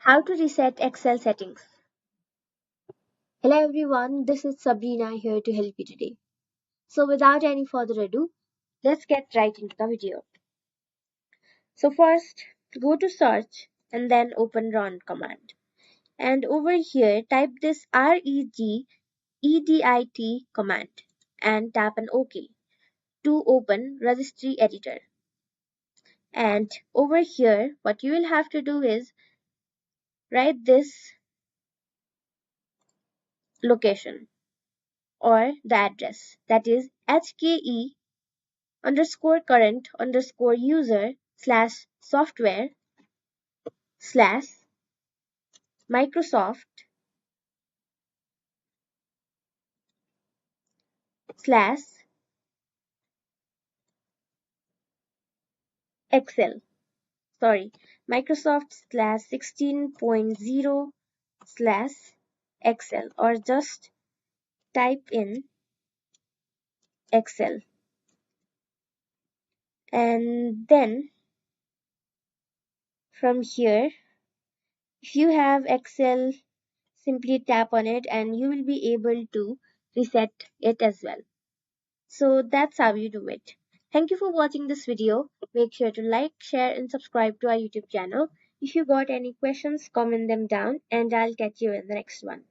How to reset Excel settings. Hello everyone, this is Sabrina here to help you today. So without any further ado, let's get right into the video. So first, go to search and then open run command. And over here, type this regedit command and tap an OK to open registry editor. And over here, what you will have to do is write this location or the address, that is hke_software/Microsoft/Excel, Microsoft/16.0/Excel, or just type in Excel. And then from here, if you have Excel, simply tap on it and you will be able to reset it as well. So that's how you do it. Thank you for watching this video. Make sure to like, share and subscribe to our YouTube channel. If you got any questions, comment them down and I'll catch you in the next one.